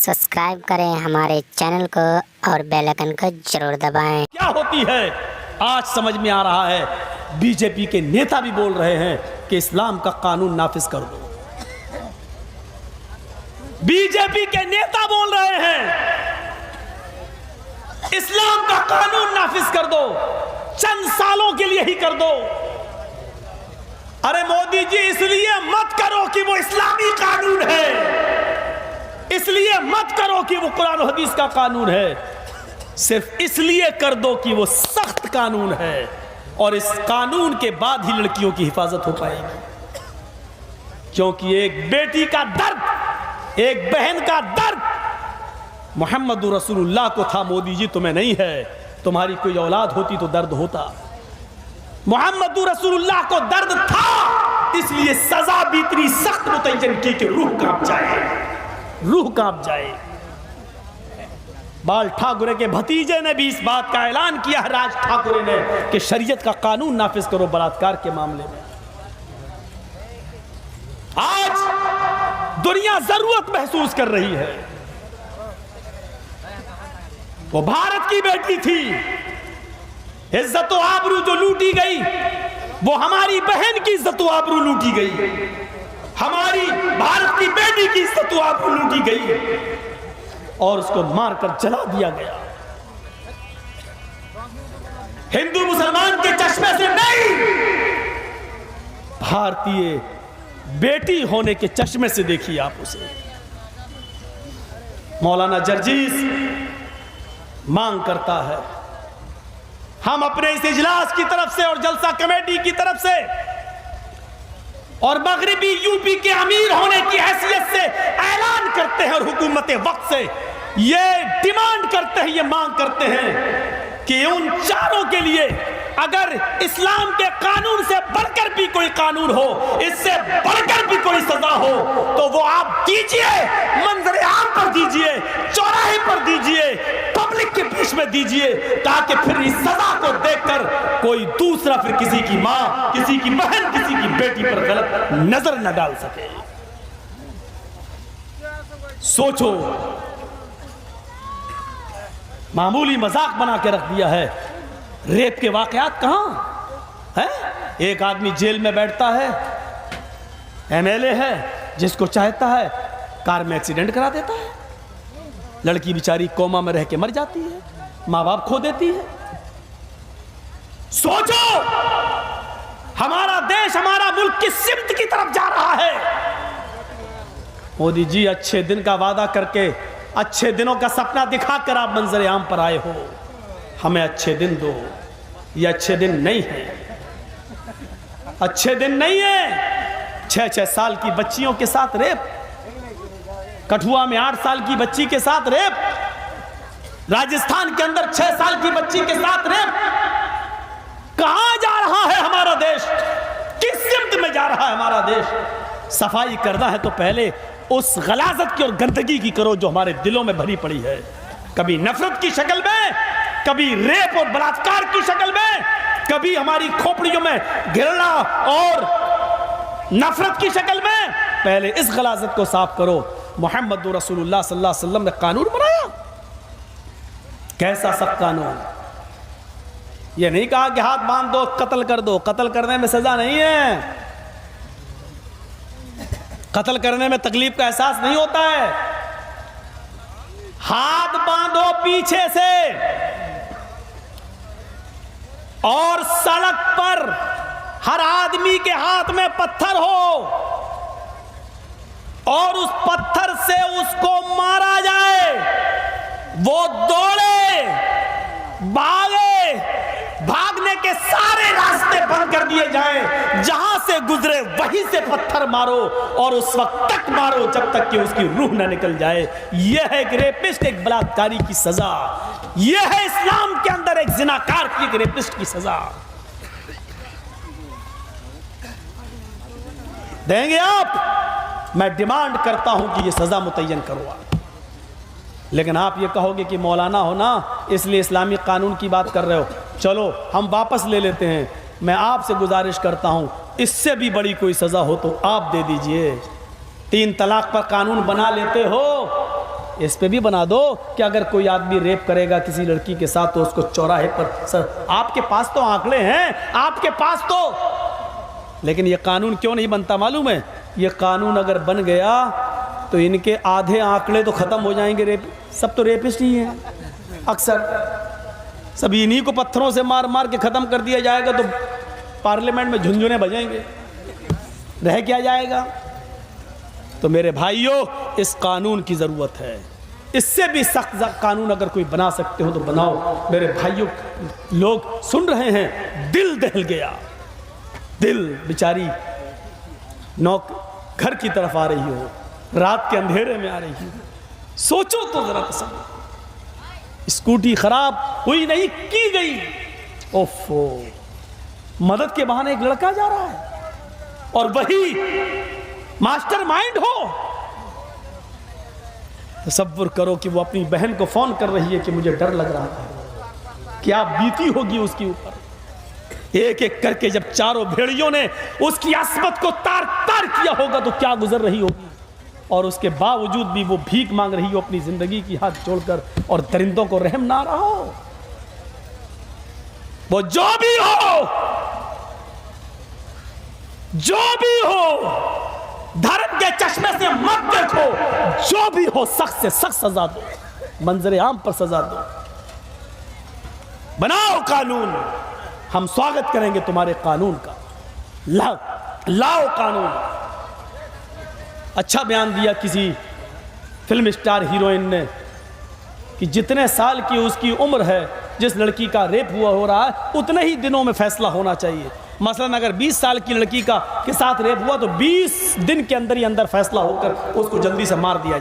Subscribe करें हमारे channel को और बेल आइकन को जरूर दबाएं। क्या होती है आज समझ में आ रहा है। बीजेपी के नेता भी बोल रहे हैं कि इस्लाम का कानून नाफिज कर दो। बीजेपी के नेता बोल रहे हैं इस्लाम का कानून नाफिज कर दो, चंद सालों के लिए ही कर दो। अरे मोदी जी, इसलिए मत करो कि वो इस्लामी कानून है, इसलिए मत करो कि वो कुरान और हदीस का कानून है, सिर्फ इसलिए कर दो कि वो सख्त कानून है और इस कानून के बाद ही लड़कियों की हिफाजत हो पाएगी। क्योंकि एक बेटी का दर्द, एक बहन का दर्द मोहम्मद रसूलुल्लाह को था। मोदी जी तुम्हें नहीं है, तुम्हारी कोई औलाद होती तो दर्द होता। मोहम्मद रसूलुल्लाह को दर्द था, इसलिए सजा भी इतनी सख्त मुतय्यन की कि रूह कांप जाए, रूह कांप जाए। बाल ठाकुरे के भतीजे ने भी इस बात का ऐलान किया, राज ठाकुरे ने, कि शरीयत का कानून नाफिज करो बलात्कार के मामले में। आज दुनिया जरूरत महसूस कर रही है। वो भारत की बेटी थी, इज्जत व आबरू जो लूटी गई, वो हमारी बहन की इज्जत व आबरू लूटी गई, हमारी भारत की बेटी की इज्जत व आबरू लूटी गई और उसको मारकर जला दिया गया। हिंदू मुसलमान के चश्मे से नहीं, भारतीय बेटी होने के चश्मे से देखिए आप उसे। मौलाना जर्जीस मांग करता है, हम अपने इस इजलास की तरफ से और जलसा कमेटी की तरफ से और मगरिबी यूपी के अमीर होने की हैसियत से ऐलान करते हैं और हुकूमत वक्त से ये डिमांड करते हैं, ये मांग करते हैं कि उन चारों के लिए अगर इस्लाम के कानून से बढ़कर भी कोई कानून हो, इससे बढ़कर भी कोई सजा हो, तो वो आप दीजिए, मंजर आम पर दीजिए, चौराहे पर दीजिए, पब्लिक के बीच में दीजिए, ताकि फिर इस सजा को देखकर कोई दूसरा फिर किसी की मां, किसी की बहन, किसी की बेटी पर गलत नजर न डाल सके। सोचो, मामूली मजाक बना के रख दिया है। रेप के वाकयात कहां है? एक आदमी जेल में बैठता है, एमएलए है, जिसको चाहता है कार में एक्सीडेंट करा देता है, लड़की बेचारी कोमा में रह के मर जाती है, माँ बाप खो देती है। सोचो, हमारा देश, हमारा मुल्क किस सिमत की तरफ जा रहा है। मोदी जी, अच्छे दिन का वादा करके, अच्छे दिनों का सपना दिखाकर आप मंजर आम पर आए हो। हमें अच्छे दिन दो। ये अच्छे दिन नहीं है, अच्छे दिन नहीं है। 6-6 साल की बच्चियों के साथ रेप, कठुआ में 8 साल की बच्ची के साथ रेप, राजस्थान के अंदर 6 साल की बच्ची के साथ रेप। कहां जा रहा है हमारा देश? किस सिमत में जा रहा है हमारा देश? सफाई करना है तो पहले उस गलाजत की और गंदगी की करो जो हमारे दिलों में भरी पड़ी है, कभी नफरत की शक्ल में, कभी रेप और बलात्कार की शक्ल में, कभी हमारी खोपड़ियों में घृणा और नफरत की शक्ल में। पहले इस गलाजत को साफ करो। मोहम्मद रसूलुल्लाह सल्लल्लाहु अलैहि वसल्लम ने कानून बनाया, कैसा सख्त कानून। यह नहीं कहा कि हाथ बांध दो, कत्ल कर दो। कत्ल करने में सजा नहीं है, कत्ल करने में तकलीफ का एहसास नहीं होता है। हाथ बांधो पीछे से और सड़क पर हर आदमी के हाथ में पत्थर हो और उस पत्थर से उसको मारा जाए, वो दौड़े, भागे, भागने के सारे रास्ते बंद कर दिए जाएं, जहां से गुजरे वहीं से पत्थर मारो और उस वक्त तक मारो जब तक कि उसकी रूह न निकल जाए। यह है एक रेपिस्ट, एक बलात्कारी की सजा। यह है इस्लाम के अंदर एक जिनाकार की, एक रेपिस्ट की सजा। देंगे आप? मैं डिमांड करता हूं कि यह सजा मुतय्यन करो। लेकिन आप ये कहोगे कि मौलाना हो ना, इसलिए इस्लामी कानून की बात कर रहे हो। चलो हम वापस ले लेते हैं। मैं आपसे गुजारिश करता हूं, इससे भी बड़ी कोई सजा हो तो आप दे दीजिए। 3 तलाक पर कानून बना लेते हो, इस पे भी बना दो कि अगर कोई आदमी रेप करेगा किसी लड़की के साथ तो उसको चौराहे पर, सर आपके पास तो आंकड़े हैं, आपके पास तो, लेकिन ये कानून क्यों नहीं बनता मालूम है? ये कानून अगर बन गया तो इनके आधे आंकड़े तो खत्म हो जाएंगे। रेप, सब तो रेपिस्ट ही हैं अक्सर, सब इन्हीं को पत्थरों से मार मार के खत्म कर दिया जाएगा तो पार्लियामेंट में झुंझुने बजेंगे, रह क्या जाएगा? तो मेरे भाइयों, इस कानून की ज़रूरत है। इससे भी सख्त कानून अगर कोई बना सकते हो तो बनाओ। मेरे भाइयों, लोग सुन रहे हैं, दिल दहल गया, दिल बेचारी घर की तरफ आ रही हो, रात के अंधेरे में आ रही हो, सोचो तो जरा तसल्ली, स्कूटी खराब हुई नहीं की गई, ओफो, मदद के बहाने एक लड़का जा रहा है और वही मास्टर माइंड हो। तसव्वुर करो कि वो अपनी बहन को फोन कर रही है कि मुझे डर लग रहा है, क्या बीती होगी उसके ऊपर। एक एक करके जब चारों भेड़ियों ने उसकी अस्मत को तार तार किया होगा तो क्या गुजर रही होगी, और उसके बावजूद भी वो भीख मांग रही हो अपनी जिंदगी की हाथ जोड़कर, और दरिंदों को रहम ना रहा हो। वो जो भी हो, जो भी हो, धर्म के चश्मे से मत देखो, जो भी हो सख्त से सख्त सजा दो, मंजर आम पर सजा दो, बनाओ कानून। हम स्वागत करेंगे तुम्हारे कानून का, लाओ कानून। अच्छा बयान दिया किसी फिल्म स्टार हीरोइन ने कि जितने साल की उसकी उम्र है, जिस लड़की का रेप हो रहा है, उतने ही दिनों में फैसला होना चाहिए। मसलन अगर 20 साल की लड़की के साथ रेप हुआ तो 20 दिन के अंदर ही अंदर फैसला होकर उसको जल्दी से मार दिया जाए।